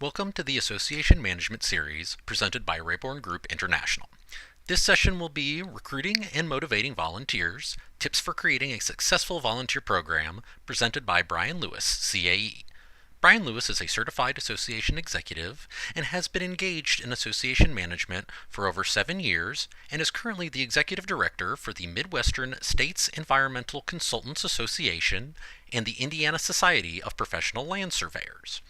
Welcome to the Association Management Series presented by Rayborn Group International. This session will be Recruiting and Motivating Volunteers, Tips for Creating a Successful Volunteer Program, presented by Brian Lewis, CAE. Brian Lewis is a certified association executive and has been engaged in association management for over 7 years and is currently the executive director for the Midwestern States Environmental Consultants Association and the Indiana Society of Professional Land Surveyors.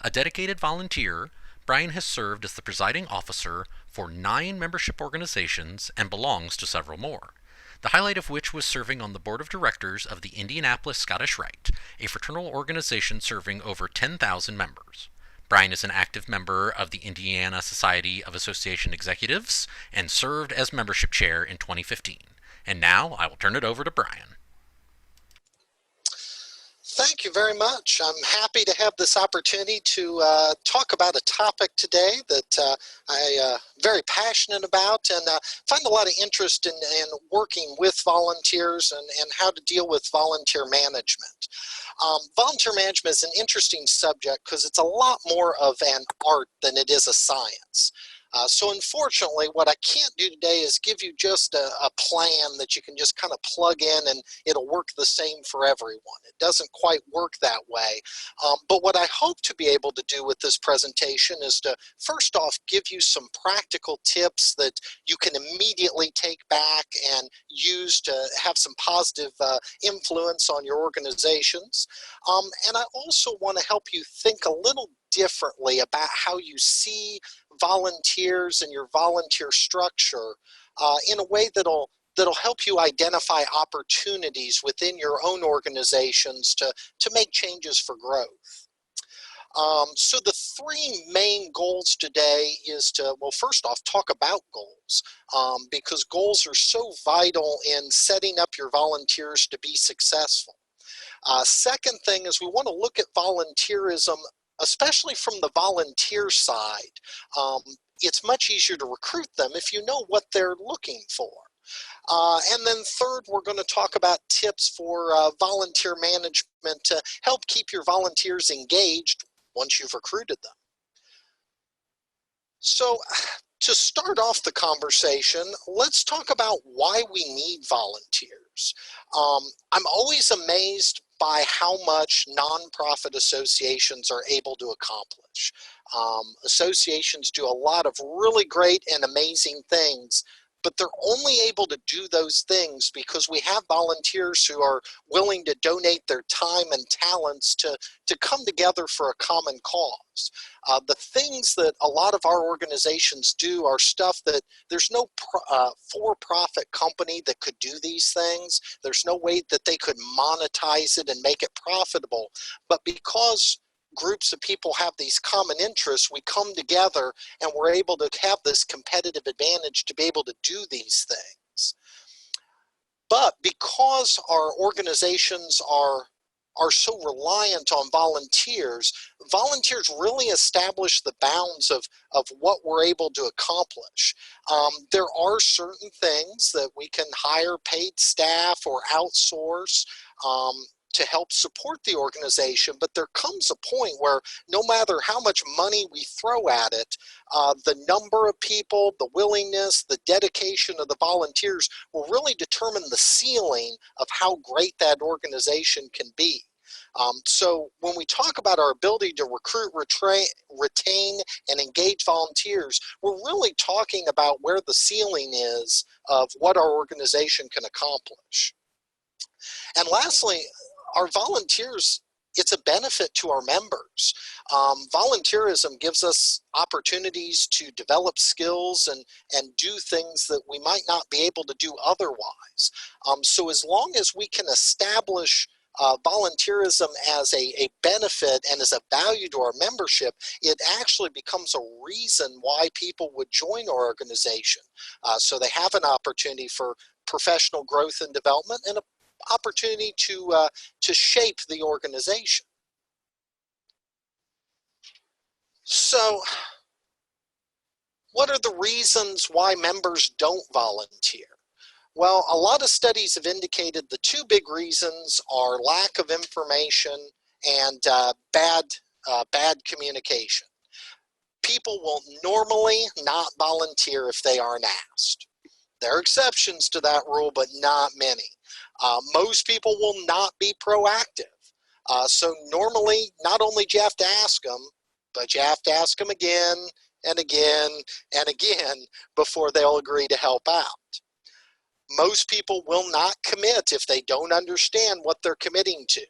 A dedicated volunteer, Brian has served as the presiding officer for 9 membership organizations and belongs to several more, the highlight of which was serving on the board of directors of the Indianapolis Scottish Rite, a fraternal organization serving over 10,000 members. Brian is an active member of the Indiana Society of Association Executives and served as membership chair in 2015. And now I will turn it over to Brian. Thank you very much. I'm happy to have this opportunity to talk about a topic today that I'm very passionate about and find a lot of interest in working with volunteers and how to deal with volunteer management. Volunteer management is an interesting subject because it's a lot more of an art than it is a science. So unfortunately, what I can't do today is give you just a plan that you can just kind of plug in and it'll work the same for everyone. It doesn't quite work that way. But what I hope to be able to do with this presentation is to first off give you some practical tips that you can immediately take back and use to have some positive influence on your organizations. And I also want to help you think a little differently about how you see volunteers and your volunteer structure in a way that'll help you identify opportunities within your own organizations to make changes for growth. So the 3 main goals today is to, well, first off, talk about goals because goals are so vital in setting up your volunteers to be successful. Second thing is we want to look at volunteerism, especially from the volunteer side. It's much easier to recruit them if you know what they're looking for. And then third, we're going to talk about tips for volunteer management to help keep your volunteers engaged once you've recruited them. So to start off the conversation, let's talk about why we need volunteers. I'm always amazed by how much nonprofit associations are able to accomplish. Associations do a lot of really great and amazing things, but they're only able to do those things because we have volunteers who are willing to donate their time and talents to come together for a common cause. The things that a lot of our organizations do are stuff that there's no for-profit company that could do these things. There's no way that they could monetize it and make it profitable. But because groups of people have these common interests, we come together and we're able to have this competitive advantage to be able to do these things. But because our organizations are so reliant on volunteers, volunteers really establish the bounds of what we're able to accomplish. There are certain things that we can hire paid staff or outsource to help support the organization, but there comes a point where no matter how much money we throw at it, the number of people, the willingness, the dedication of the volunteers will really determine the ceiling of how great that organization can be. So when we talk about our ability to recruit, retain, and engage volunteers, we're really talking about where the ceiling is of what our organization can accomplish. And lastly, our volunteers, it's a benefit to our members. Volunteerism gives us opportunities to develop skills and do things that we might not be able to do otherwise. So as long as we can establish volunteerism as a benefit and as a value to our membership, it actually becomes a reason why people would join our organization. So they have an opportunity for professional growth and development and an opportunity to shape the organization. So what are the reasons why members don't volunteer? Well, a lot of studies have indicated the 2 big reasons are lack of information and bad communication. people will normally not volunteer if they aren't asked. There are exceptions to that rule, but not many. Most people will not be proactive. So normally, not only do you have to ask them, but you have to ask them again and again and again before they'll agree to help out. Most people will not commit if they don't understand what they're committing to.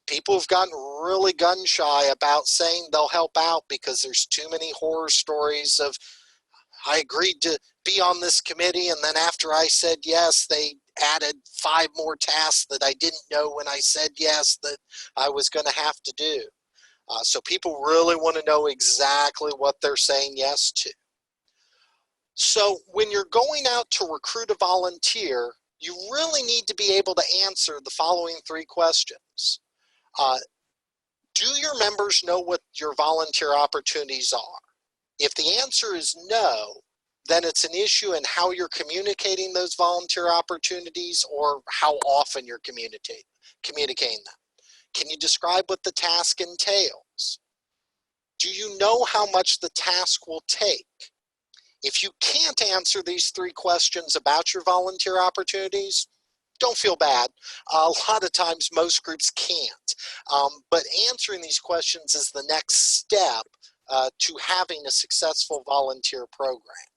People have gotten really gun shy about saying they'll help out because there's too many horror stories of, I agreed to be on this committee, and then after I said yes, they added 5 more tasks that I didn't know when I said yes that I was going to have to do. So people really want to know exactly what they're saying yes to. So when you're going out to recruit a volunteer, you really need to be able to answer the following 3 questions. Do your members know what your volunteer opportunities are? If the answer is no, then it's an issue in how you're communicating those volunteer opportunities or how often you're communicating them. Can you describe what the task entails? Do you know how much the task will take? If you can't answer these 3 questions about your volunteer opportunities, don't feel bad. A lot of times most groups can't. But answering these questions is the next step to having a successful volunteer program.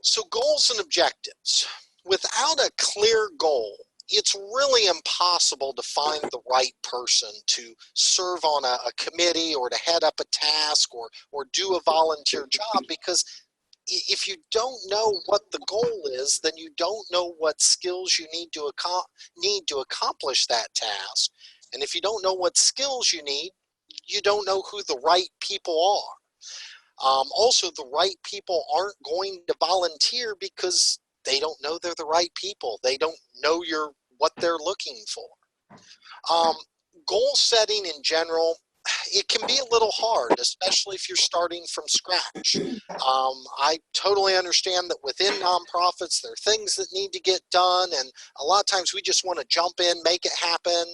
So goals and objectives. Without a clear goal, it's really impossible to find the right person to serve on a committee or to head up a task or do a volunteer job, because if you don't know what the goal is, then you don't know what skills you need to accomplish that task. And if you don't know what skills you need, you don't know who the right people are. Also, the right people aren't going to volunteer because they don't know they're the right people. They don't know what they're looking for. Goal setting in general, it can be a little hard, especially if you're starting from scratch. I totally understand that within nonprofits, there are things that need to get done, and a lot of times we just want to jump in, make it happen.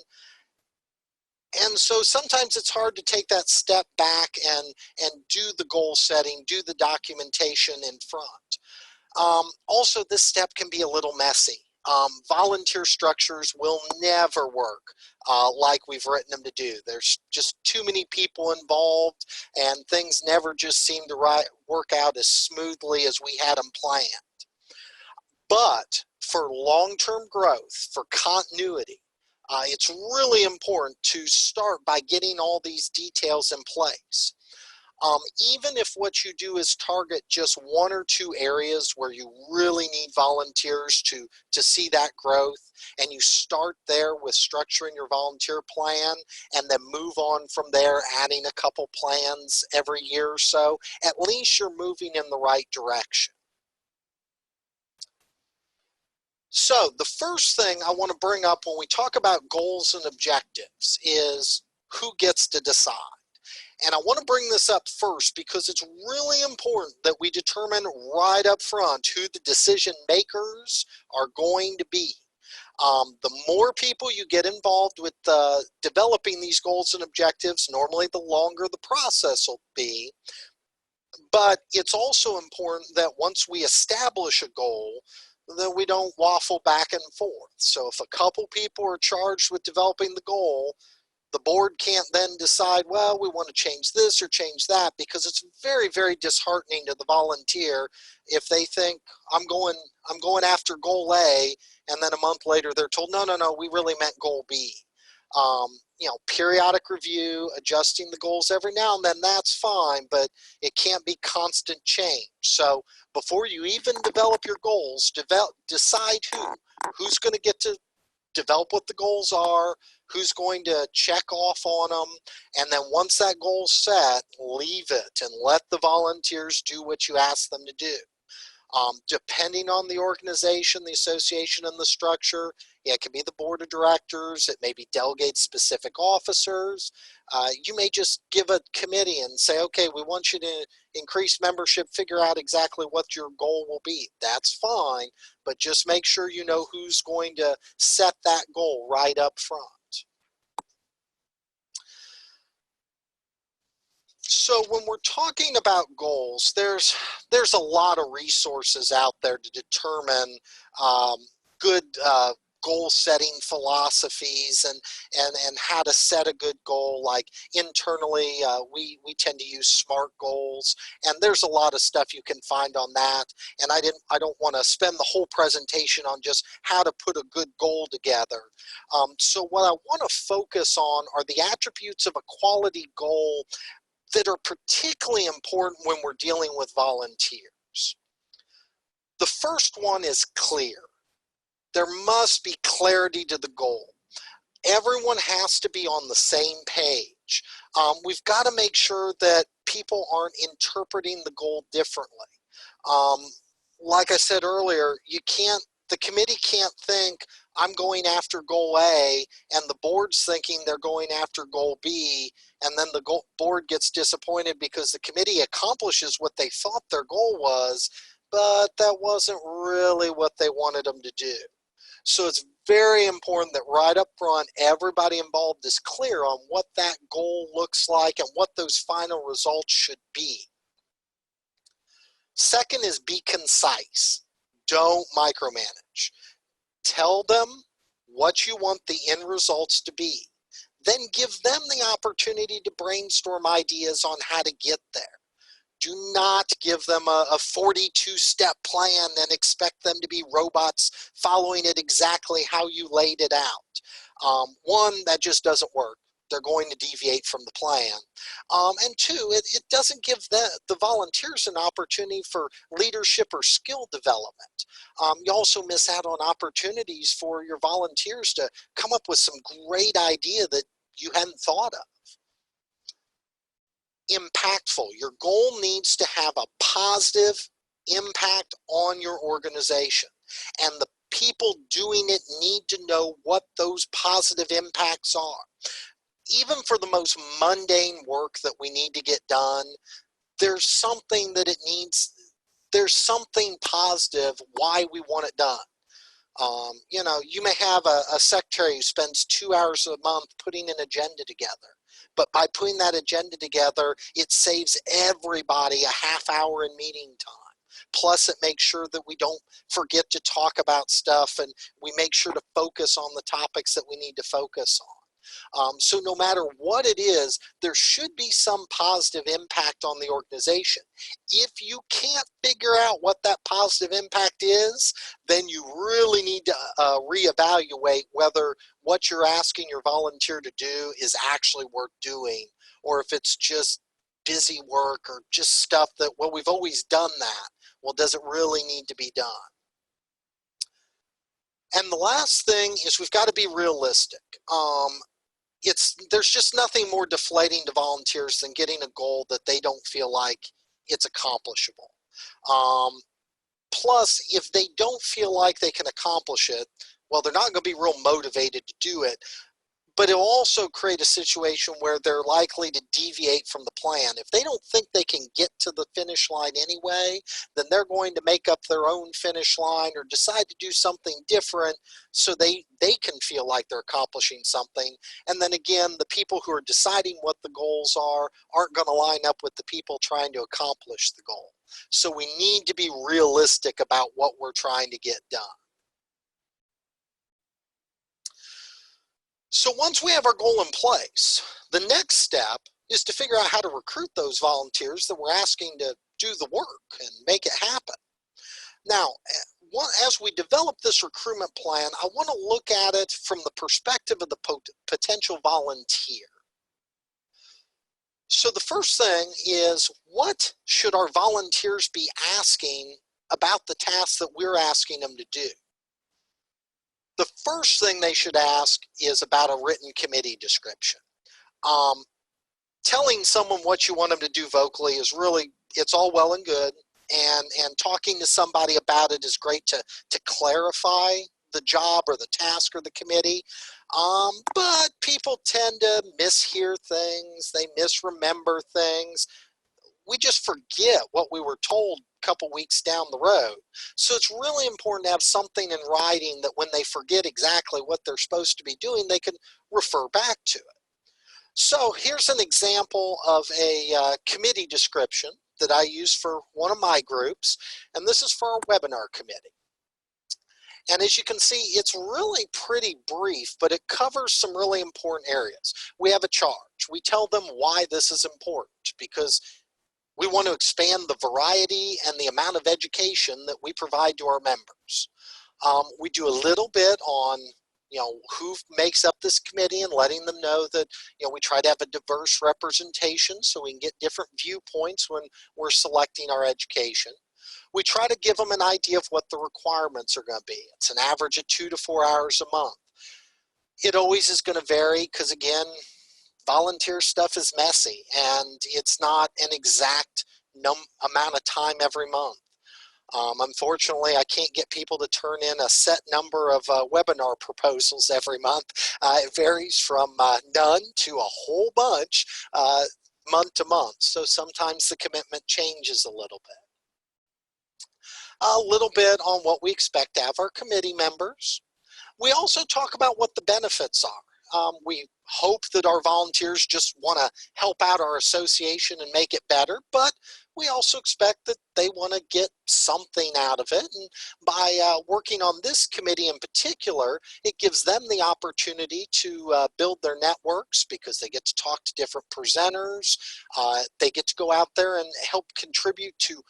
And so sometimes it's hard to take that step back and do the goal setting, do the documentation in front. Also, this step can be a little messy. Volunteer structures will never work like we've written them to do. There's just too many people involved, and things never just seem to work out as smoothly as we had them planned. But for long-term growth, for continuity, it's really important to start by getting all these details in place. Even if what you do is target just 1 or 2 areas where you really need volunteers to see that growth, and you start there with structuring your volunteer plan and then move on from there, adding a couple plans every year or so, at least you're moving in the right direction. So the first thing I want to bring up when we talk about goals and objectives is who gets to decide. And I want to bring this up first because it's really important that we determine right up front who the decision makers are going to be. The more people you get involved with developing these goals and objectives, normally the longer the process will be. But it's also important that once we establish a goal, then we don't waffle back and forth. So if a couple people are charged with developing the goal, the board can't then decide, well, we want to change this or change that, because it's very, very disheartening to the volunteer if they think I'm going after goal A, and then a month later they're told, no, we really meant goal B. Periodic review, adjusting the goals every now and then, that's fine, but it can't be constant change. So before you even develop your goals, decide who's going to get to develop what the goals are, who's going to check off on them, and then once that goal's set, leave it and let the volunteers do what you ask them to do. Depending on the organization, the association, and the structure, it can be the board of directors, it may be delegate specific officers. You may just give a committee and say, okay, we want you to increase membership, figure out exactly what your goal will be. That's fine, but just make sure you know who's going to set that goal right up front. So when we're talking about goals, there's a lot of resources out there to determine good goal setting philosophies and how to set a good goal. Like internally, we tend to use SMART goals, and there's a lot of stuff you can find on that. And I don't want to spend the whole presentation on just how to put a good goal together. So what I want to focus on are the attributes of a quality goal that are particularly important when we're dealing with volunteers. The first one is clear. There must be clarity to the goal. Everyone has to be on the same page. We've got to make sure that people aren't interpreting the goal differently. Like I said earlier, the committee can't think I'm going after goal A and the board's thinking they're going after goal B, and then the board gets disappointed because the committee accomplishes what they thought their goal was, but that wasn't really what they wanted them to do. So it's very important that right up front, everybody involved is clear on what that goal looks like and what those final results should be. Second is be concise. Don't micromanage. Tell them what you want the end results to be. Then give them the opportunity to brainstorm ideas on how to get there. Do not give them a 42-step plan and expect them to be robots following it exactly how you laid it out. One, that just doesn't work. They're going to deviate from the plan. And two, it doesn't give the volunteers an opportunity for leadership or skill development. You also miss out on opportunities for your volunteers to come up with some great idea that you hadn't thought of. Impactful. Your goal needs to have a positive impact on your organization, and the people doing it need to know what those positive impacts are. Even for the most mundane work that we need to get done, there's something positive why we want it done. You may have a secretary who spends 2 hours a month putting an agenda together. But by putting that agenda together, it saves everybody a half hour in meeting time. Plus, it makes sure that we don't forget to talk about stuff, and we make sure to focus on the topics that we need to focus on. So no matter what it is, there should be some positive impact on the organization. If you can't figure out what that positive impact is, then you really need to reevaluate whether what you're asking your volunteer to do is actually worth doing, or if it's just busy work or just stuff that, well, we've always done that. Well, does it really need to be done? And the last thing is we've got to be realistic. There's just nothing more deflating to volunteers than getting a goal that they don't feel like it's accomplishable. Plus, if they don't feel like they can accomplish it, well, they're not going to be real motivated to do it. But it'll also create a situation where they're likely to deviate from the plan. If they don't think they can get to the finish line anyway, then they're going to make up their own finish line or decide to do something different so they can feel like they're accomplishing something. And then again, the people who are deciding what the goals are aren't going to line up with the people trying to accomplish the goal. So we need to be realistic about what we're trying to get done. So once we have our goal in place, the next step is to figure out how to recruit those volunteers that we're asking to do the work and make it happen. Now, as we develop this recruitment plan, I want to look at it from the perspective of the potential volunteer. So the first thing is, what should our volunteers be asking about the tasks that we're asking them to do? The first thing they should ask is about a written committee description. Telling someone what you want them to do vocally is really, it's all well and good, and talking to somebody about it is great to clarify the job or the task or the committee. But people tend to mishear things, they misremember things. We just forget what we were told a couple weeks down the road. So it's really important to have something in writing that when they forget exactly what they're supposed to be doing, they can refer back to it. So here's an example of a committee description that I use for one of my groups, and this is for our webinar committee. And as you can see, it's really pretty brief, but it covers some really important areas. We have a charge. We tell them why this is important, because we want to expand the variety and the amount of education that we provide to our members. We do a little bit on who makes up this committee and letting them know that we try to have a diverse representation so we can get different viewpoints when we're selecting our education. We try to give them an idea of what the requirements are going to be. It's an average of 2 to 4 hours a month. It always is going to vary because, again, volunteer stuff is messy and it's not an exact amount of time every month. Unfortunately, I can't get people to turn in a set number of webinar proposals every month. It varies from none to a whole bunch month to month. So sometimes the commitment changes a little bit. A little bit on what we expect to have our committee members. We also talk about what the benefits are. We hope that our volunteers just want to help out our association and make it better, but we also expect that they want to get something out of it. And by working on this committee in particular, it gives them the opportunity to build their networks because they get to talk to different presenters. They get to go out there and help contribute to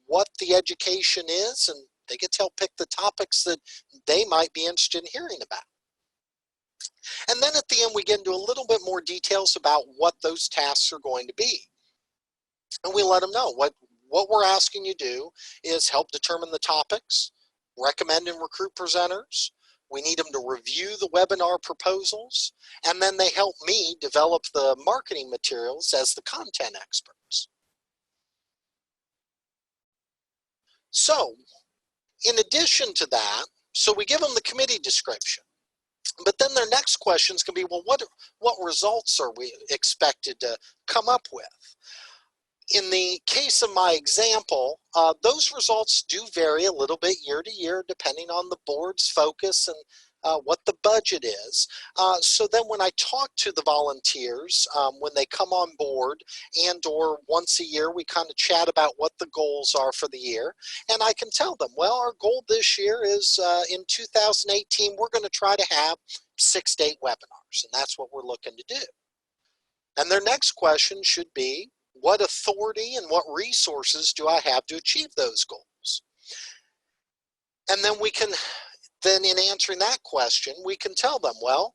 what the education is, and they get to help pick the topics that they might be interested in hearing about. And then at the end, we get into a little bit more details about what those tasks are going to be. And we let them know what we're asking you to do is help determine the topics, recommend and recruit presenters. We need them to review the webinar proposals, and then they help me develop the marketing materials as the content experts. So, in addition to that, so we give them the committee description, but then their next questions can be, well, what results are we expected to come up with? In the case of my example, those results do vary a little bit year to year depending on the board's focus and what the budget is. So then when I talk to the volunteers, when they come on board and or once a year, we kind of chat about what the goals are for the year. And I can tell them, well, our goal this year is in 2018, we're going to try to have 6 to 8 webinars, and that's what we're looking to do. And their next question should be, what authority and what resources do I have to achieve those goals? And then in answering that question, we can tell them, well,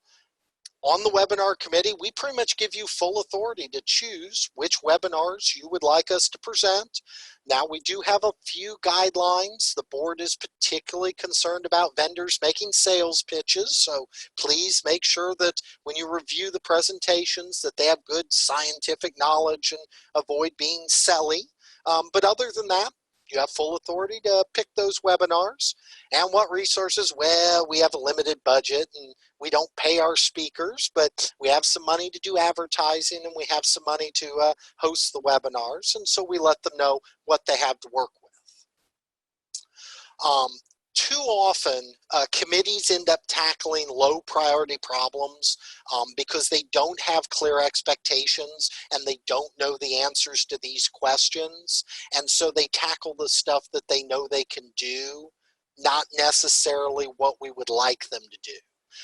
on the webinar committee, we pretty much give you full authority to choose which webinars you would like us to present. Now, we do have a few guidelines. The board is particularly concerned about vendors making sales pitches, so please make sure that when you review the presentations that they have good scientific knowledge and avoid being selly. But other than that, you have full authority to pick those webinars. And what resources? Well, we have a limited budget and we don't pay our speakers, but we have some money to do advertising and we have some money to host the webinars. And so we let them know what they have to work with. Too often, committees end up tackling low priority problems because they don't have clear expectations and they don't know the answers to these questions. And so they tackle the stuff that they know they can do, not necessarily what we would like them to do.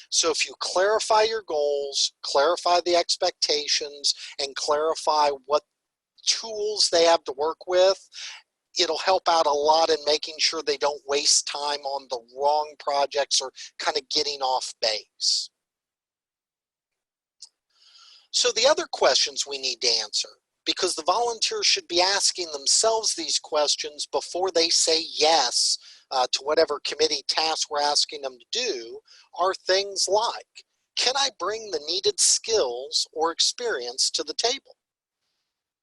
So if you clarify your goals, clarify the expectations, and clarify what tools they have to work with, it'll help out a lot in making sure they don't waste time on the wrong projects or kind of getting off base. So the other questions we need to answer, because the volunteers should be asking themselves these questions before they say yes to whatever committee task we're asking them to do, are things like, can I bring the needed skills or experience to the table?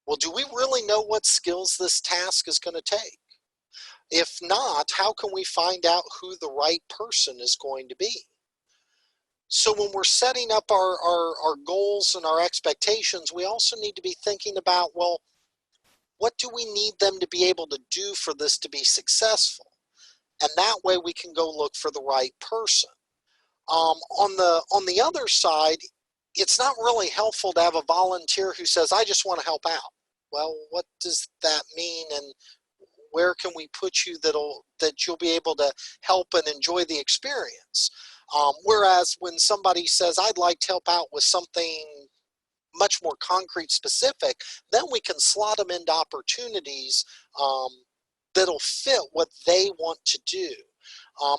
Well, do we really know what skills this task is going to take? If not, how can we find out who the right person is going to be? So when we're setting up our goals and our expectations, we also need to be thinking about, well, what do we need them to be able to do for this to be successful? And that way we can go look for the right person. On the other side, it's not really helpful to have a volunteer who says, I just want to help out. Well, what does that mean, and where can we put you that you'll be able to help and enjoy the experience? Whereas when somebody says, I'd like to help out with something much more concrete, specific, then we can slot them into opportunities that'll fit what they want to do.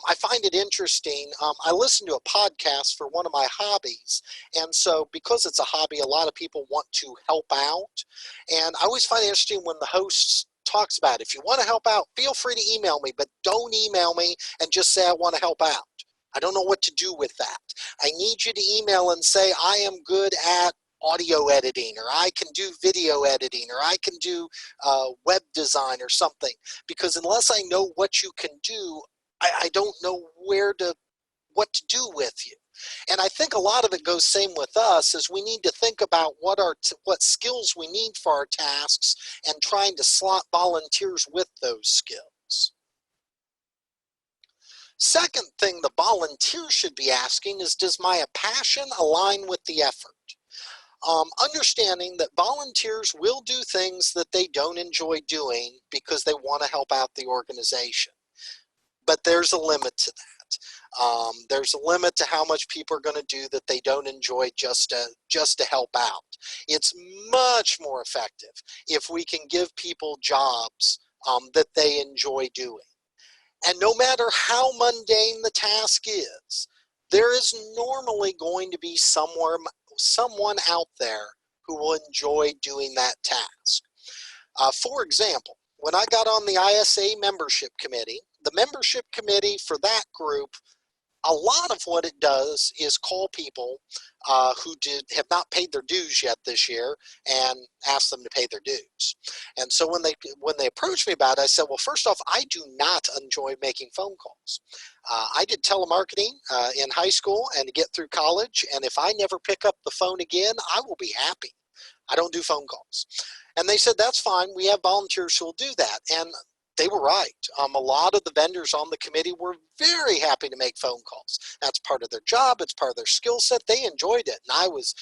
I find it interesting. I listen to a podcast for one of my hobbies. And so because it's a hobby, a lot of people want to help out. And I always find it interesting when the host talks about it. If you want to help out, feel free to email me, but don't email me and just say I want to help out. I don't know what to do with that. I need you to email and say I am good at audio editing, or I can do video editing, or I can do web design or something. Because unless I know what you can do, I don't know what to do with you. And I think a lot of it goes same with us, is we need to think about what skills we need for our tasks and trying to slot volunteers with those skills. Second thing the volunteer should be asking is, does my passion align with the effort? Understanding that volunteers will do things that they don't enjoy doing because they want to help out the organization. But there's a limit to that. There's a limit to how much people are going to do that they don't enjoy just to help out. It's much more effective if we can give people jobs that they enjoy doing. And no matter how mundane the task is, there is normally going to be someone out there who will enjoy doing that task. For example, when I got on the ISA membership committee, the membership committee for that group, a lot of what it does is call people who have not paid their dues yet this year and ask them to pay their dues. And so when they approached me about it, I said, well, first off, I do not enjoy making phone calls. I did telemarketing in high school and to get through college, and if I never pick up the phone again, I will be happy. I don't do phone calls. And they said, that's fine. We have volunteers who will do that. And they were right. A lot of the vendors on the committee were very happy to make phone calls. That's part of their job. It's part of their skill set. They enjoyed it, and I was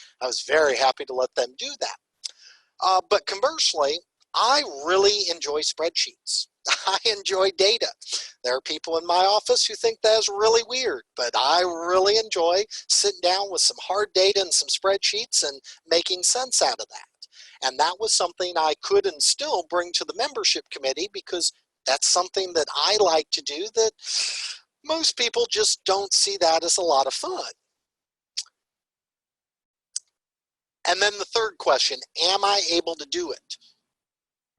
very happy to let them do that. But conversely, I really enjoy spreadsheets. I enjoy data. There are people in my office who think that is really weird, but I really enjoy sitting down with some hard data and some spreadsheets and making sense out of that. And that was something I could and still bring to the membership committee, because that's something that I like to do that most people just don't see that as a lot of fun. And then the third question, am I able to do it?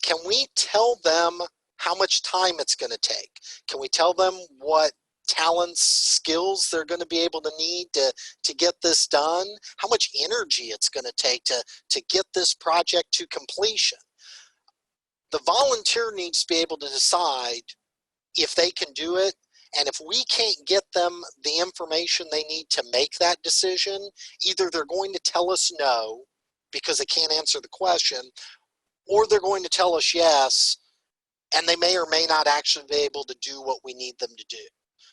Can we tell them how much time it's going to take? Can we tell them what talents, skills they're going to be able to need to get this done? How much energy it's going to take to get this project to completion? The volunteer needs to be able to decide if they can do it, and if we can't get them the information they need to make that decision, either they're going to tell us no because they can't answer the question, or they're going to tell us yes, and they may or may not actually be able to do what we need them to do.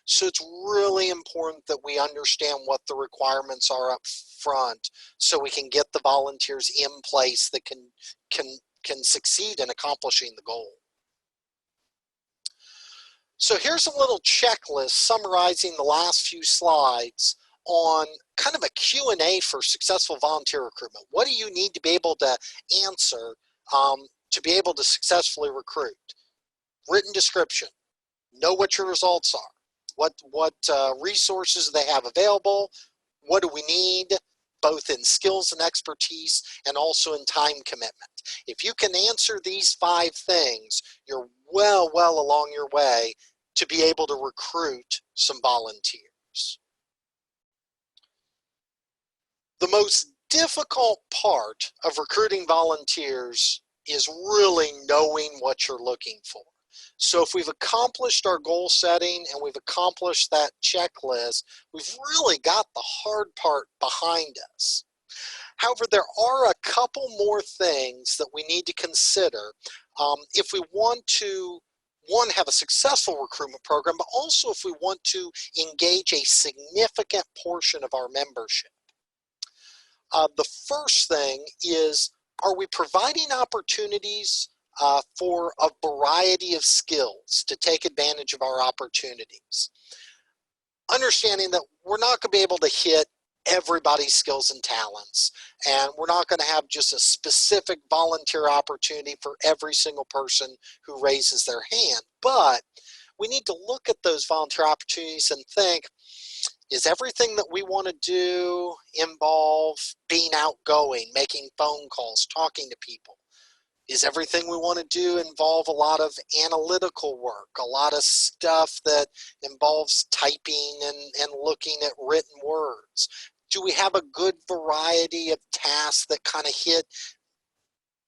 So it's really important that we understand what the requirements are up front so we can get the volunteers in place that can succeed in accomplishing the goal. So here's a little checklist summarizing the last few slides on kind of a Q&A for successful volunteer recruitment. What do you need to be able to answer to be able to successfully recruit? Written description, know what your results are, what resources they have available, what do we need, both in skills and expertise, and also in time commitment. If you can answer these 5 things, you're well along your way to be able to recruit some volunteers. The most difficult part of recruiting volunteers is really knowing what you're looking for. So if we've accomplished our goal setting and we've accomplished that checklist, we've really got the hard part behind us. However, there are a couple more things that we need to consider if we want to, one, have a successful recruitment program, but also if we want to engage a significant portion of our membership. The first thing is, are we providing opportunities for a variety of skills to take advantage of our opportunities? Understanding that we're not going to be able to hit everybody's skills and talents, and we're not going to have just a specific volunteer opportunity for every single person who raises their hand, but we need to look at those volunteer opportunities and think, is everything that we want to do involve being outgoing, making phone calls, talking to people? Is everything we want to do involve a lot of analytical work, a lot of stuff that involves typing and looking at written words? Do we have a good variety of tasks that kind of hit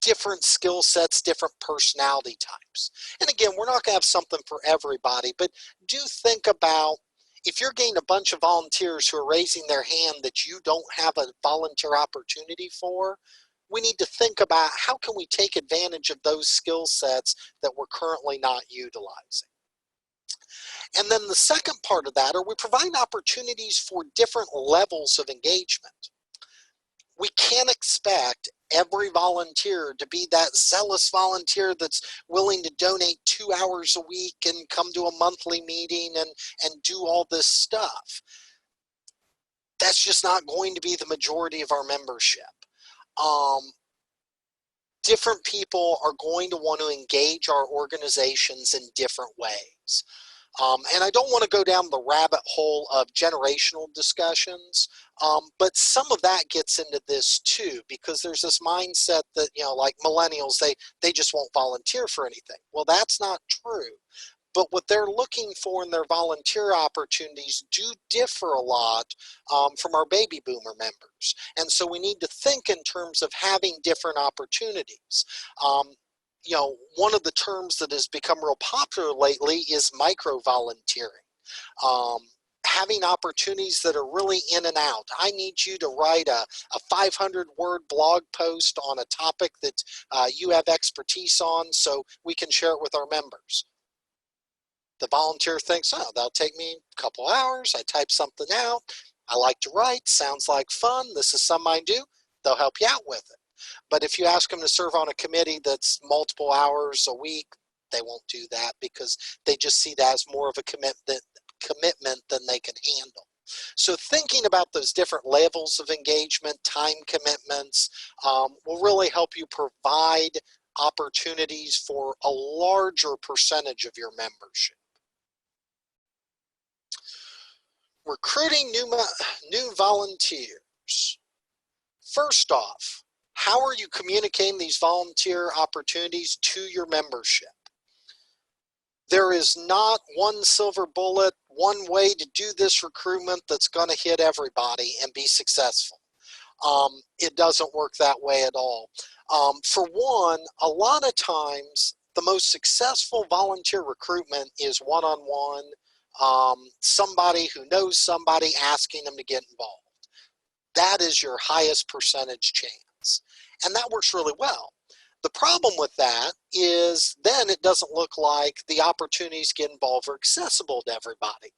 different skill sets, different personality types? And again, we're not going to have something for everybody, but do think about, if you're getting a bunch of volunteers who are raising their hand that you don't have a volunteer opportunity for, we need to think about how can we take advantage of those skill sets that we're currently not utilizing. And then the second part of that, are we providing opportunities for different levels of engagement? We can't expect every volunteer to be that zealous volunteer that's willing to donate 2 hours a week and come to a monthly meeting and do all this stuff. That's just not going to be the majority of our membership. Different people are going to want to engage our organizations in different ways. And I don't want to go down the rabbit hole of generational discussions, but some of that gets into this too, because there's this mindset that, like millennials, they just won't volunteer for anything. Well, that's not true. But what they're looking for in their volunteer opportunities do differ a lot from our baby boomer members. And so we need to think in terms of having different opportunities. One of the terms that has become real popular lately is micro-volunteering. Having opportunities that are really in and out. I need you to write a 500-word blog post on a topic that you have expertise on so we can share it with our members. The volunteer thinks, oh, that'll take me a couple hours. I type something out. I like to write. Sounds like fun. This is something I do. They'll help you out with it. But if you ask them to serve on a committee that's multiple hours a week, they won't do that because they just see that as more of a commitment than they can handle. So thinking about those different levels of engagement, time commitments, will really help you provide opportunities for a larger percentage of your membership. Recruiting new volunteers. First off, how are you communicating these volunteer opportunities to your membership? There is not one silver bullet, one way to do this recruitment that's going to hit everybody and be successful. It doesn't work that way at all. For one, a lot of times the most successful volunteer recruitment is one-on-one. Somebody who knows somebody asking them to get involved. That is your highest percentage chance. And that works really well. The problem with that is then it doesn't look like the opportunities to get involved are accessible to everybody.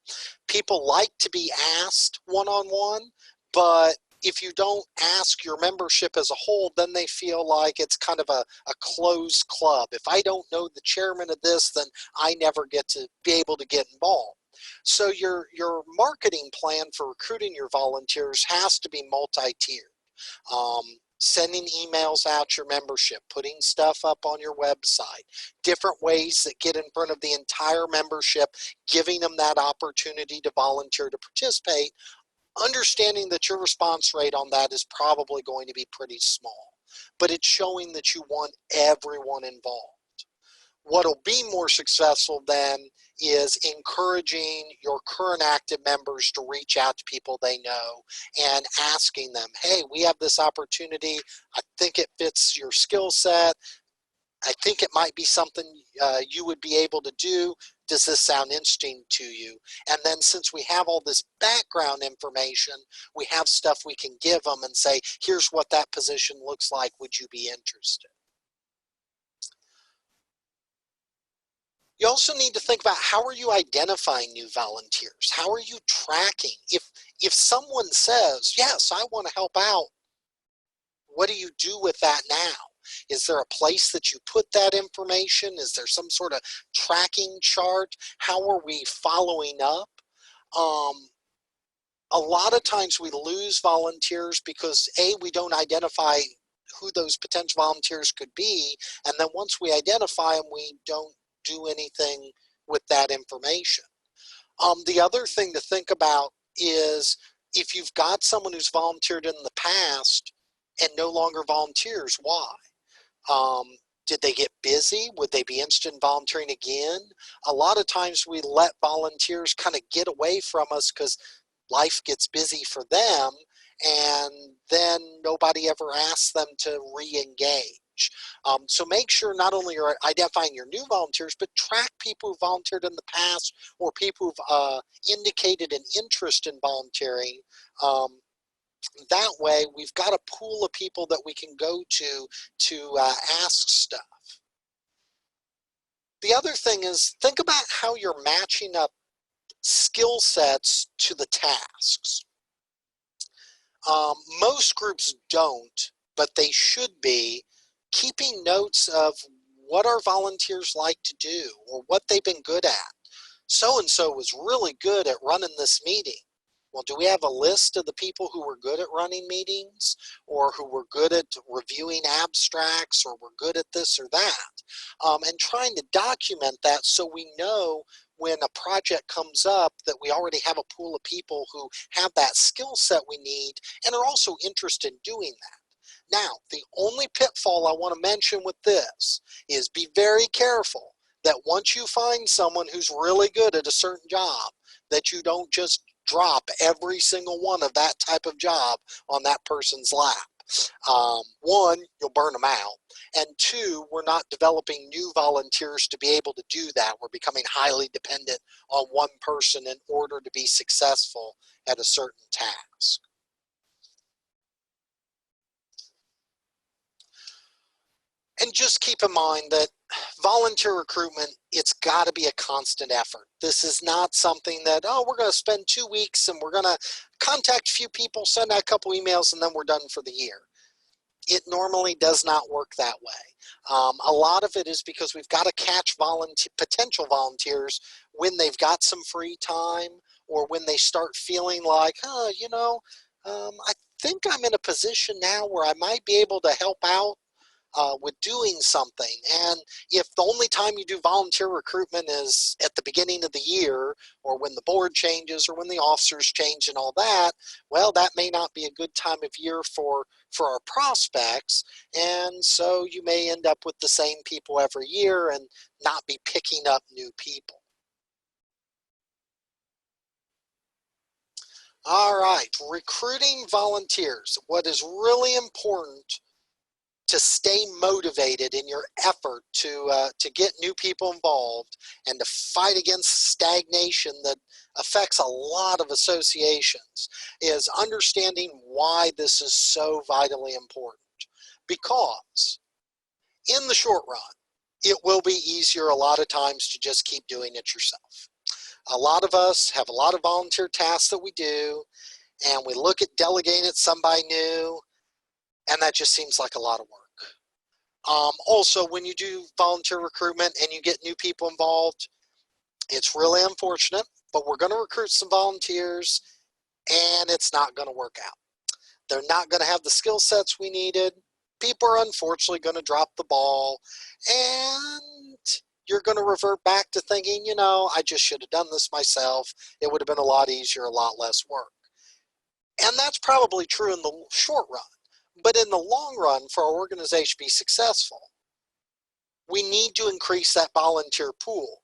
People like to be asked one-on-one, but if you don't ask your membership as a whole, then they feel like it's kind of a closed club. If I don't know the chairman of this, then I never get to be able to get involved. So your marketing plan for recruiting your volunteers has to be multi-tiered. Sending emails out to your membership, putting stuff up on your website, different ways that get in front of the entire membership, giving them that opportunity to volunteer to participate, understanding that your response rate on that is probably going to be pretty small, but it's showing that you want everyone involved. What'll be more successful then is encouraging your current active members to reach out to people they know and asking them, hey, we have this opportunity. I think it fits your skill set. I think it might be something you would be able to do. Does this sound interesting to you? And then since we have all this background information, we have stuff we can give them and say, here's what that position looks like. Would you be interested? You also need to think about, how are you identifying new volunteers? How are you tracking? If someone says, yes, I want to help out, what do you do with that now? Is there a place that you put that information? Is there some sort of tracking chart? How are we following up? A lot of times we lose volunteers because we don't identify who those potential volunteers could be, and then once we identify them, we don't do anything with that information. The other thing to think about is if you've got someone who's volunteered in the past and no longer volunteers, why? Did they get busy? Would they be interested in volunteering again? A lot of times we let volunteers kind of get away from us because life gets busy for them, and then nobody ever asks them to re-engage. So make sure not only you're identifying your new volunteers, but track people who volunteered in the past or people who've indicated an interest in volunteering. That way, we've got a pool of people that we can go to ask stuff. The other thing is, think about how you're matching up skill sets to the tasks. Most groups don't, but they should be keeping notes of what our volunteers like to do or what they've been good at. So-and-so was really good at running this meeting. Well, do we have a list of the people who were good at running meetings or who were good at reviewing abstracts or were good at this or that? And trying to document that so we know when a project comes up that we already have a pool of people who have that skill set we need and are also interested in doing that. Now, the only pitfall I want to mention with this is be very careful that once you find someone who's really good at a certain job, that you don't just drop every single one of that type of job on that person's lap. One, you'll burn them out. And two, we're not developing new volunteers to be able to do that. We're becoming highly dependent on one person in order to be successful at a certain task. And just keep in mind that volunteer recruitment, it's got to be a constant effort. This is not something that, oh, we're going to spend 2 weeks and we're going to contact a few people, send out a couple emails, and then we're done for the year. It normally does not work that way. A lot of it is because we've got to catch potential volunteers when they've got some free time or when they start feeling like, oh, I think I'm in a position now where I might be able to help out with doing something. And if the only time you do volunteer recruitment is at the beginning of the year or when the board changes or when the officers change and all that, well, that may not be a good time of year for our prospects. And so you may end up with the same people every year and not be picking up new people. All right, recruiting volunteers. What is really important to stay motivated in your effort to get new people involved and to fight against stagnation that affects a lot of associations is understanding why this is so vitally important. Because in the short run, it will be easier a lot of times to just keep doing it yourself. A lot of us have a lot of volunteer tasks that we do, and we look at delegating it to somebody new, and that just seems like a lot of work. Also, when you do volunteer recruitment and you get new people involved, it's really unfortunate, but we're going to recruit some volunteers and it's not going to work out. They're not going to have the skill sets we needed. People are unfortunately going to drop the ball, and you're going to revert back to thinking, I just should have done this myself. It would have been a lot easier, a lot less work. And that's probably true in the short run. But in the long run, for our organization to be successful, we need to increase that volunteer pool.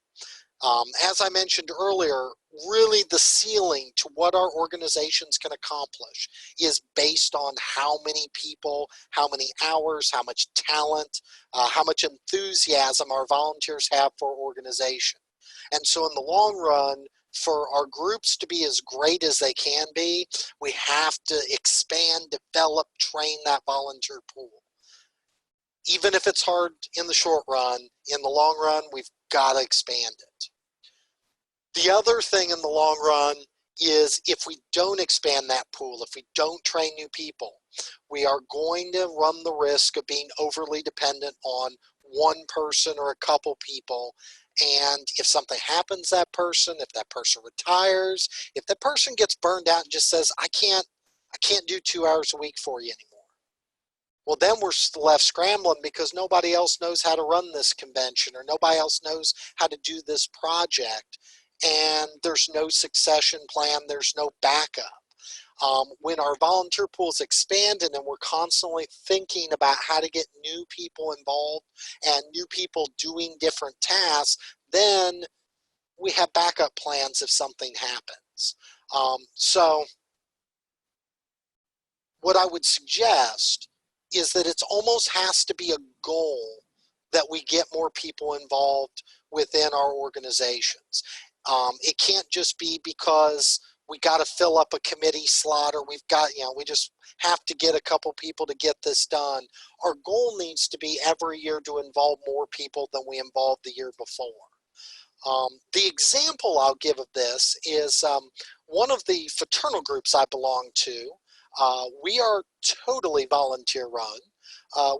As I mentioned earlier, really the ceiling to what our organizations can accomplish is based on how many people, how many hours, how much talent, how much enthusiasm our volunteers have for our organization. And so in the long run, for our groups to be as great as they can be, we have to expand, develop, train that volunteer pool. Even if it's hard in the short run, in the long run, we've got to expand it. The other thing in the long run is if we don't expand that pool, if we don't train new people, we are going to run the risk of being overly dependent on one person or a couple people. And if something happens to that person, if that person retires, if that person gets burned out and just says, I can't do 2 hours a week for you anymore. Well, then we're left scrambling because nobody else knows how to run this convention or nobody else knows how to do this project. And there's no succession plan, there's no backup. When our volunteer pool is expanded and we're constantly thinking about how to get new people involved and new people doing different tasks, then we have backup plans if something happens. So what I would suggest is that it almost has to be a goal that we get more people involved within our organizations. It can't just be because we got to fill up a committee slot or we've got, we just have to get a couple people to get this done. Our goal needs to be every year to involve more people than we involved the year before. The example I'll give of this is one of the fraternal groups I belong to. We are totally volunteer run.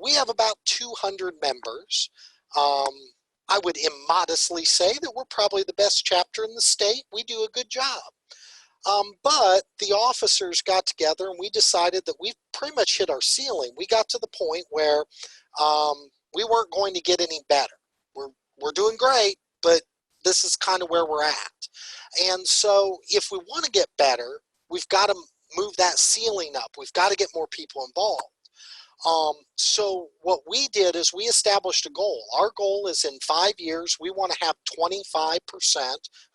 We have about 200 members. I would immodestly say that we're probably the best chapter in the state. We do a good job. But the officers got together and we decided that we've pretty much hit our ceiling. We got to the point where we weren't going to get any better. We're doing great, but this is kind of where we're at. And so if we want to get better, we've got to move that ceiling up. We've got to get more people involved. So what we did is we established a goal. Our goal is in 5 years, we want to have 25%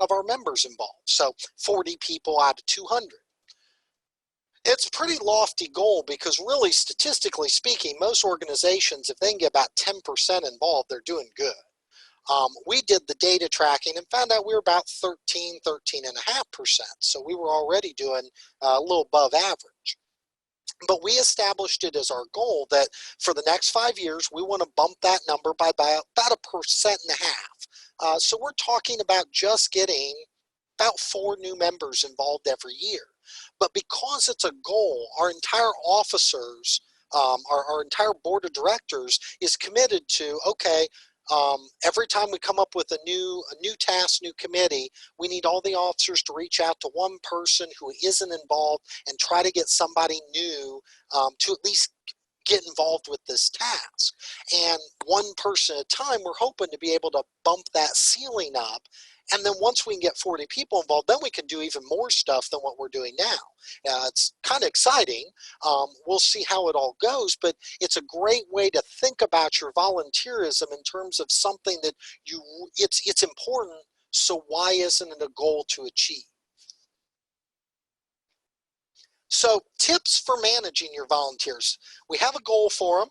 of our members involved. So 40 people out of 200. It's a pretty lofty goal because really, statistically speaking, most organizations, if they can get about 10% involved, they're doing good. We did the data tracking and found out we were about 13.5%. So we were already doing a little above average. But we established it as our goal that for the next 5 years, we want to bump that number by about 1.5%. So we're talking about just getting about 4 new members involved every year. But because it's a goal, our entire officers, our entire board of directors is committed to, okay, every time we come up with a new task, new committee, we need all the officers to reach out to one person who isn't involved and try to get somebody new to at least get involved with this task. And one person at a time, we're hoping to be able to bump that ceiling up. And then once we can get 40 people involved, then we can do even more stuff than what we're doing now. It's kind of exciting. We'll see how it all goes, but it's a great way to think about your volunteerism in terms of something that it's important. So why isn't it a goal to achieve? So tips for managing your volunteers. We have a goal for them.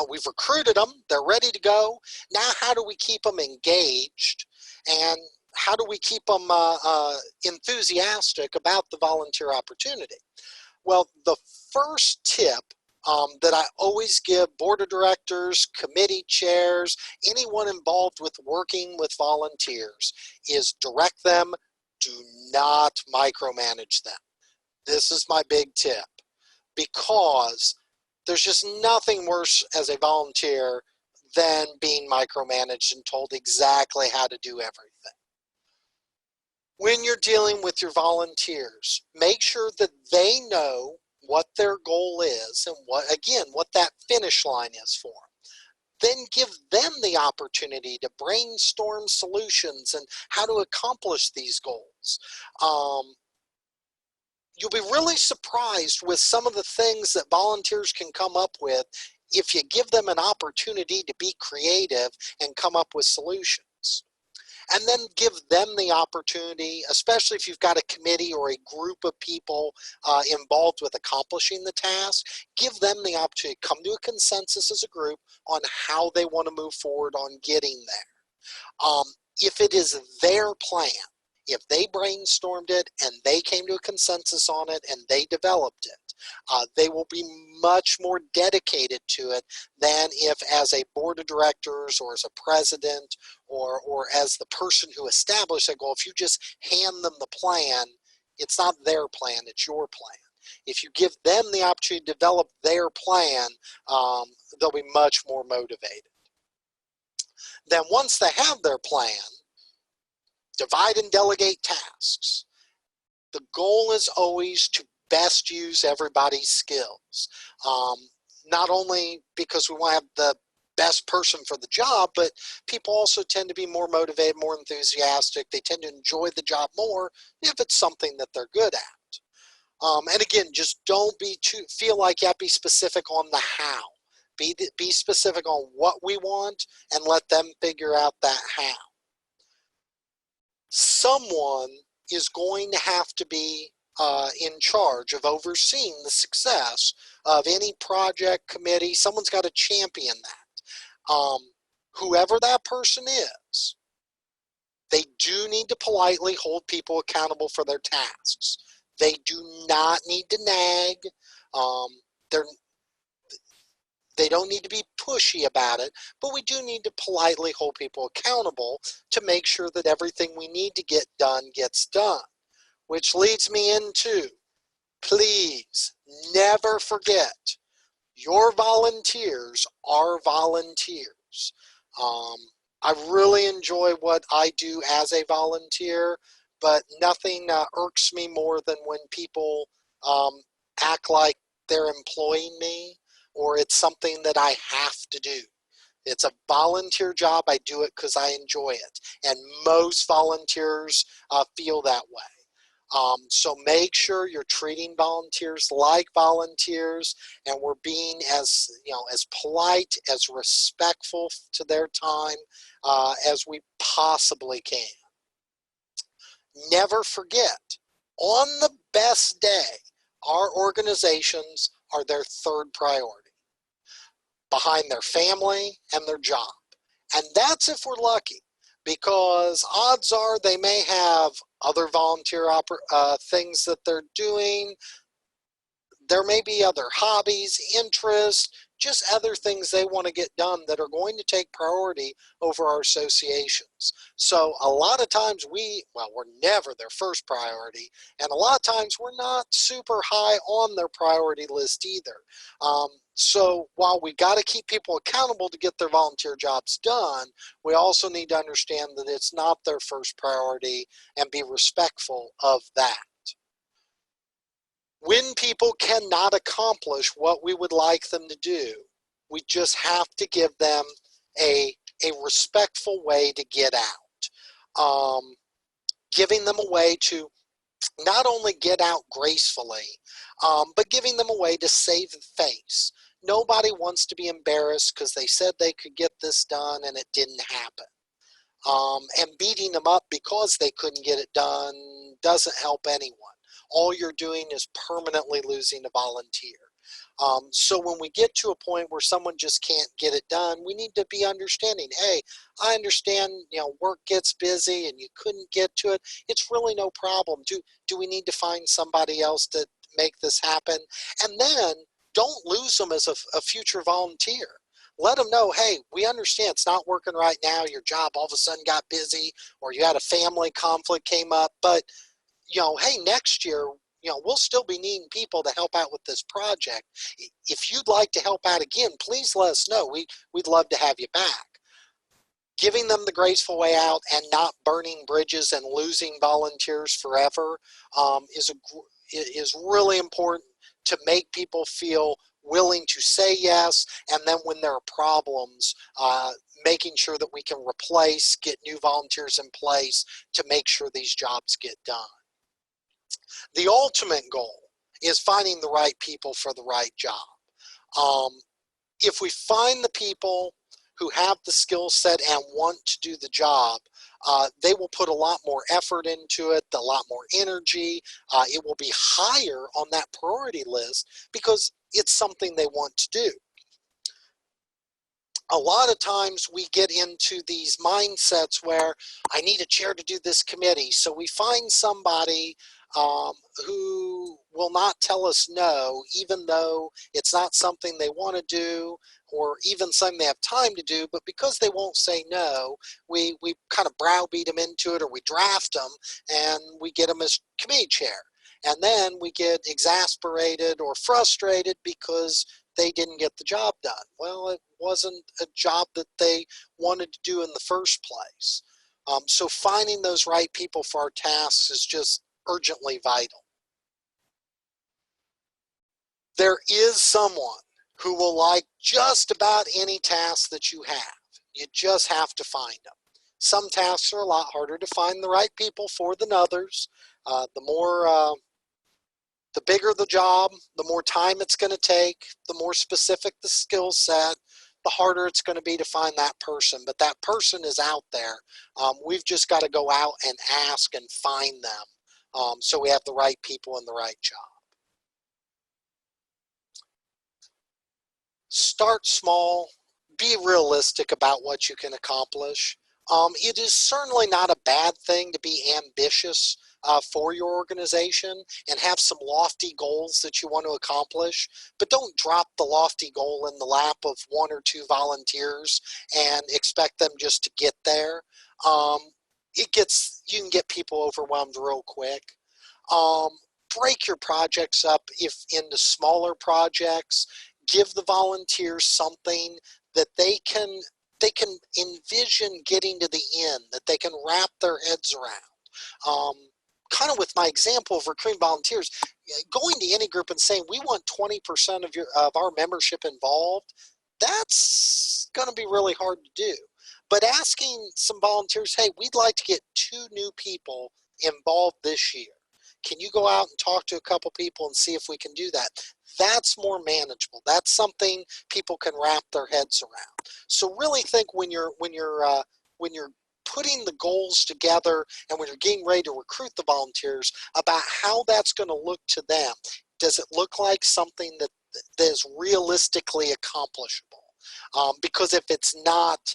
We've recruited them. They're ready to go. Now, how do we keep them engaged? And how do we keep them enthusiastic about the volunteer opportunity? Well, the first tip that I always give board of directors, committee chairs, anyone involved with working with volunteers is direct them. Do not micromanage them. This is my big tip, because there's just nothing worse as a volunteer than being micromanaged and told exactly how to do everything. When you're dealing with your volunteers, make sure that they know what their goal is and what that finish line is for them. Then give them the opportunity to brainstorm solutions and how to accomplish these goals. You'll be really surprised with some of the things that volunteers can come up with if you give them an opportunity to be creative and come up with solutions. And then give them the opportunity, especially if you've got a committee or a group of people involved with accomplishing the task, give them the opportunity to come to a consensus as a group on how they want to move forward on getting there. If it is their plan, if they brainstormed it and they came to a consensus on it and they developed it, they will be much more dedicated to it than if, as a board of directors or as a president or as the person who established that goal, if you just hand them the plan, It's not their plan, it's your plan. If you give them the opportunity to develop their plan, they'll be much more motivated. Then once they have their plan, divide and delegate tasks. The goal is always to best use everybody's skills. Not only because we want to have the best person for the job, but people also tend to be more motivated, more enthusiastic. They tend to enjoy the job more if it's something that they're good at. And again, just don't feel like you have to be specific on the how. Be specific on what we want and let them figure out that how. Someone is going to have to be in charge of overseeing the success of any project, committee. Someone's got to champion that. Whoever that person is, they do need to politely hold people accountable for their tasks. They do not need to nag. They don't need to be pushy about it, but we do need to politely hold people accountable to make sure that everything we need to get done gets done. Which leads me into, please never forget, your volunteers are volunteers. I really enjoy what I do as a volunteer, but nothing irks me more than when people act like they're employing me, or it's something that I have to do. It's a volunteer job. I do it because I enjoy it. And most volunteers feel that way. So make sure you're treating volunteers like volunteers, and we're being as polite, as respectful to their time as we possibly can. Never forget, on the best day, our organizations are their third priority, behind their family and their job. And that's if we're lucky, because odds are they may have other volunteer things that they're doing. There may be other hobbies, interests, just other things they want to get done that are going to take priority over our associations. So a lot of times we're never their first priority, and a lot of times we're not super high on their priority list either. So while we got to keep people accountable to get their volunteer jobs done, we also need to understand that it's not their first priority and be respectful of that. When people cannot accomplish what we would like them to do, we just have to give them a respectful way to get out. Giving them a way to not only get out gracefully, but giving them a way to save face. Nobody wants to be embarrassed because they said they could get this done and it didn't happen. And beating them up because they couldn't get it done doesn't help anyone. All you're doing is permanently losing a volunteer. So when we get to a point where someone just can't get it done, we need to be understanding. Hey, I understand, work gets busy and you couldn't get to it. It's really no problem. Do we need to find somebody else to make this happen? And then don't lose them as a future volunteer. Let them know, hey, we understand it's not working right now. Your job all of a sudden got busy, or you had a family conflict came up, but hey, next year, we'll still be needing people to help out with this project. If you'd like to help out again, please let us know. We'd love to have you back. Giving them the graceful way out and not burning bridges and losing volunteers forever is really important to make people feel willing to say yes, and then when there are problems, making sure that we can replace, get new volunteers in place to make sure these jobs get done. The ultimate goal is finding the right people for the right job. If we find the people who have the skill set and want to do the job, they will put a lot more effort into it, a lot more energy. It will be higher on that priority list because it's something they want to do. A lot of times we get into these mindsets where I need a chair to do this committee. So we find somebody who will not tell us no, even though it's not something they want to do or even something they have time to do, but because they won't say no, we kind of browbeat them into it, or we draft them and we get them as committee chair. And then we get exasperated or frustrated because they didn't get the job done. Well, it wasn't a job that they wanted to do in the first place. So finding those right people for our tasks is just urgently vital. There is someone who will like just about any task that you have. You just have to find them. Some tasks are a lot harder to find the right people for than others. The bigger the job, the more time it's going to take, the more specific the skill set, the harder it's going to be to find that person. But that person is out there. We've just got to go out and ask and find them, so we have the right people in the right job. Start small, be realistic about what you can accomplish. It is certainly not a bad thing to be ambitious for your organization and have some lofty goals that you want to accomplish, but don't drop the lofty goal in the lap of one or two volunteers and expect them just to get there. You can get people overwhelmed real quick. Break your projects up into smaller projects. Give the volunteers something that they can envision getting to the end, that they can wrap their heads around. Kind of with my example of recruiting volunteers, going to any group and saying we want 20% of our membership involved, that's going to be really hard to do. But asking some volunteers, hey, we'd like to get 2 new people involved this year. Can you go out and talk to a couple people and see if we can do that? That's more manageable. That's something people can wrap their heads around. So really think when you're putting the goals together and when you're getting ready to recruit the volunteers about how that's going to look to them. Does it look like something that is realistically accomplishable? Because if it's not,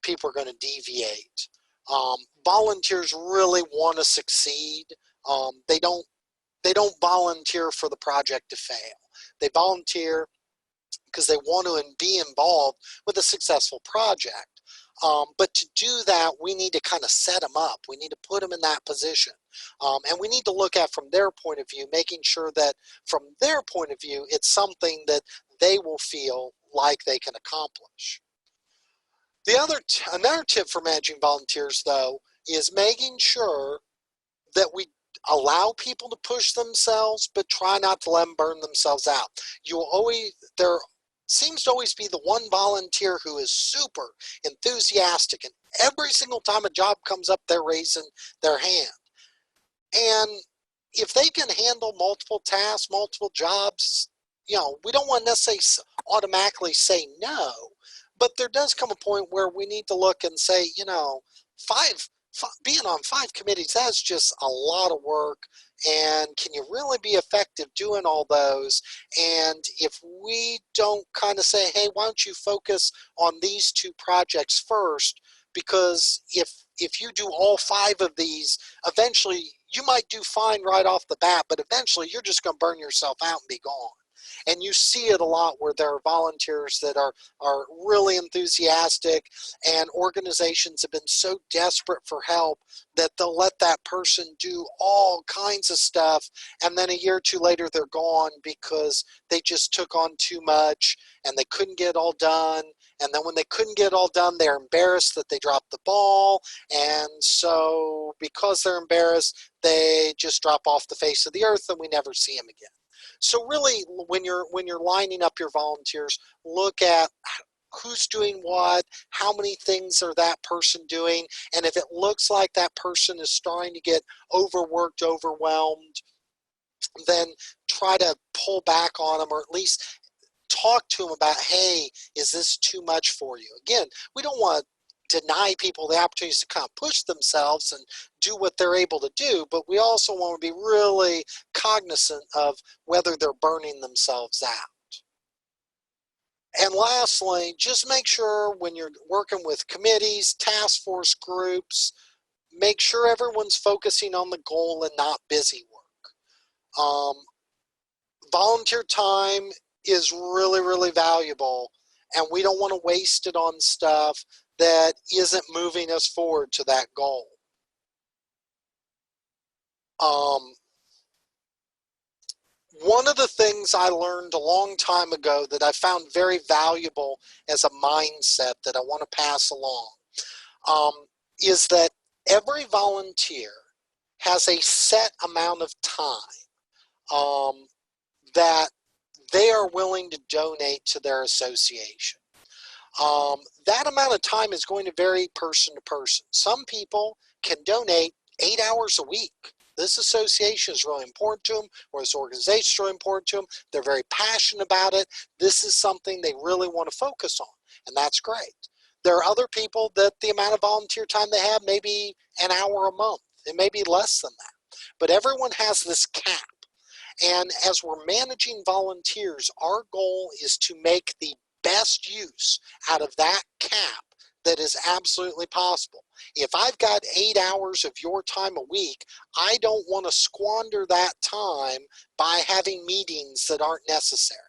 people are going to deviate. Volunteers really want to succeed. They don't volunteer for the project to fail. They volunteer because they want to be involved with a successful project. But to do that, we need to kind of set them up. We need to put them in that position. And we need to look at from their point of view, making sure that from their point of view, it's something that they will feel like they can accomplish. Another tip for managing volunteers, though, is making sure that we allow people to push themselves, but try not to let them burn themselves out. There seems to always be the one volunteer who is super enthusiastic, and every single time a job comes up, they're raising their hand. And if they can handle multiple tasks, multiple jobs, we don't want to necessarily automatically say no, but there does come a point where we need to look and say, being on 5 committees, that's just a lot of work, and can you really be effective doing all those? And if we don't kind of say, hey, why don't you focus on these 2 projects first, because if you do all 5 of these, eventually you might do fine right off the bat, but eventually you're just going to burn yourself out and be gone. And you see it a lot where there are volunteers that are really enthusiastic, and organizations have been so desperate for help that they'll let that person do all kinds of stuff, and then a year or 2 later they're gone because they just took on too much and they couldn't get it all done. And then when they couldn't get it all done, they're embarrassed that they dropped the ball, and so because they're embarrassed, they just drop off the face of the earth and we never see them again. So really, when you're lining up your volunteers, look at who's doing what, how many things are that person doing, and if it looks like that person is starting to get overworked, overwhelmed, then try to pull back on them, or at least talk to them about, hey, is this too much for you? Again, we don't want to deny people the opportunities to kind of push themselves and do what they're able to do, but we also want to be really cognizant of whether they're burning themselves out. And lastly, just make sure when you're working with committees, task force groups, make sure everyone's focusing on the goal and not busy work. volunteer time is really, really valuable, and we don't want to waste it on stuff that isn't moving us forward to that goal. One of the things I learned a long time ago that I found very valuable as a mindset that I want to pass along is that every volunteer has a set amount of time that they are willing to donate to their association. That amount of time is going to vary person to person. Some people can donate 8 hours a week. This association is really important to them, or this organization is really important to them. They're very passionate about it. This is something they really want to focus on, and that's great. There are other people that the amount of volunteer time they have may be an hour a month. It may be less than that. But everyone has this cap. And as we're managing volunteers, our goal is to make the best use out of that cap that is absolutely possible. If I've got 8 hours of your time a week, I don't want to squander that time by having meetings that aren't necessary.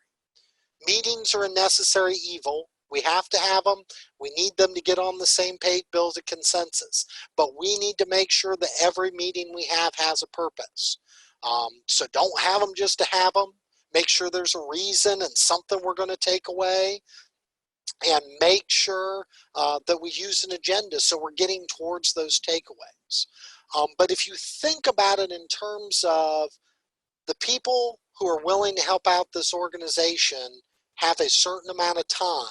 Meetings are a necessary evil. We have to have them. We need them to get on the same page, build a consensus. But we need to make sure that every meeting we have has a purpose. So don't have them just to have them. Make sure there's a reason and something we're going to take away. And make sure that we use an agenda so we're getting towards those takeaways. But if you think about it in terms of the people who are willing to help out this organization have a certain amount of time,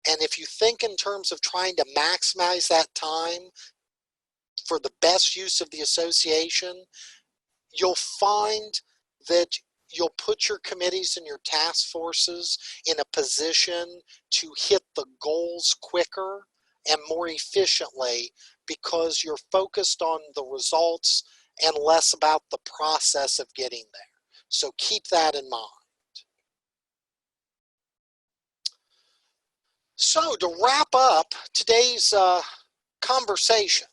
and if you think in terms of trying to maximize that time for the best use of the association, you'll find that you'll put your committees and your task forces in a position to hit the goals quicker and more efficiently because you're focused on the results and less about the process of getting there. So keep that in mind. So to wrap up today's conversation,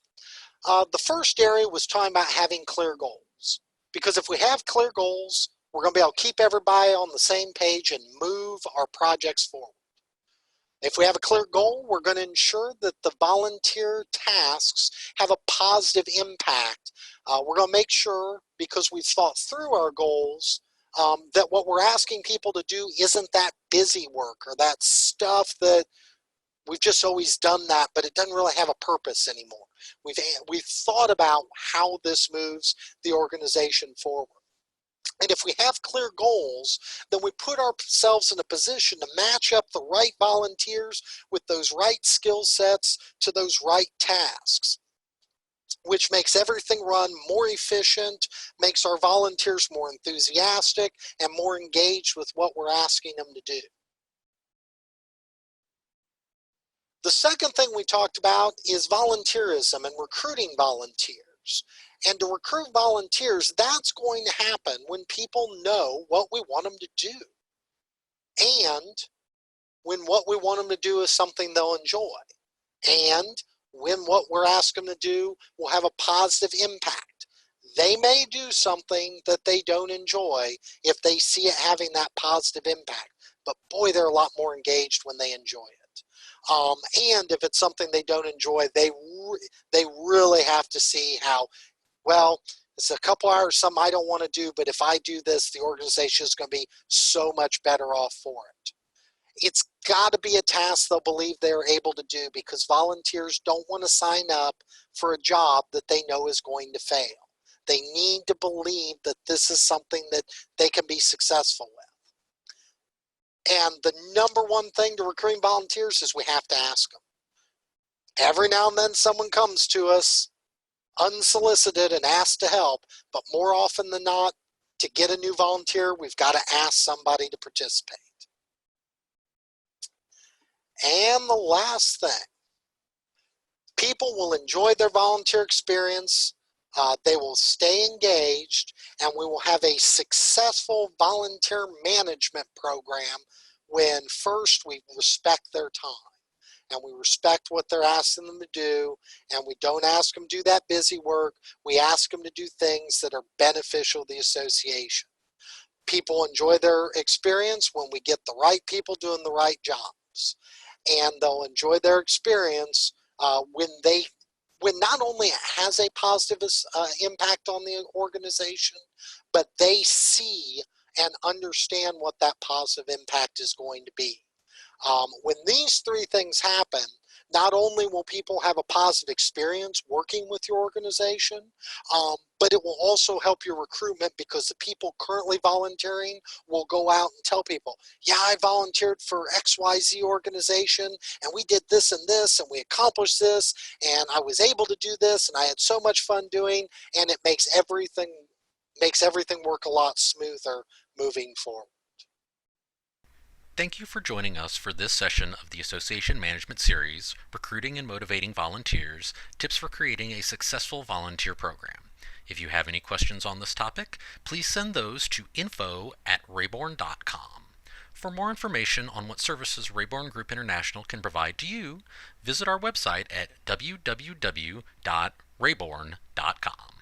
the first area was talking about having clear goals. Because if we have clear goals, we're going to be able to keep everybody on the same page and move our projects forward. If we have a clear goal, we're going to ensure that the volunteer tasks have a positive impact. We're going to make sure, because we've thought through our goals, that what we're asking people to do isn't that busy work or that stuff that we've just always done that, but it doesn't really have a purpose anymore. We've thought about how this moves the organization forward. And if we have clear goals, then we put ourselves in a position to match up the right volunteers with those right skill sets to those right tasks, which makes everything run more efficient, makes our volunteers more enthusiastic and more engaged with what we're asking them to do. The second thing we talked about is volunteerism and recruiting volunteers. And to recruit volunteers, that's going to happen when people know what we want them to do. And when what we want them to do is something they'll enjoy. And when what we're asking them to do will have a positive impact. They may do something that they don't enjoy if they see it having that positive impact. But boy, they're a lot more engaged when they enjoy it. And if it's something they don't enjoy, they really have to see how, well, it's a couple hours, something I don't want to do, but if I do this, the organization is going to be so much better off for it. It's got to be a task they'll believe they're able to do, because volunteers don't want to sign up for a job that they know is going to fail. They need to believe that this is something that they can be successful with. And the number one thing to recruiting volunteers is we have to ask them. Every now and then someone comes to us unsolicited and asks to help, but more often than not, to get a new volunteer, we've got to ask somebody to participate. And the last thing, people will enjoy their volunteer experience, they will stay engaged, and we will have a successful volunteer management program when first we respect their time and we respect what they're asking them to do, and we don't ask them to do that busy work. We ask them to do things that are beneficial to the association. People enjoy their experience when we get the right people doing the right jobs, and they'll enjoy their experience when not only it has a positive impact on the organization, but they see and understand what that positive impact is going to be. When these three things happen, not only will people have a positive experience working with your organization, but it will also help your recruitment, because the people currently volunteering will go out and tell people, yeah, I volunteered for XYZ organization, and we did this, and we accomplished this, and I was able to do this, and I had so much fun doing, and it makes everything work a lot smoother moving forward. Thank you for joining us for this session of the Association Management Series, Recruiting and Motivating Volunteers, Tips for Creating a Successful Volunteer Program. If you have any questions on this topic, please send those to info@rayborn.com. For more information on what services Rayborn Group International can provide to you, visit our website at www.rayborn.com.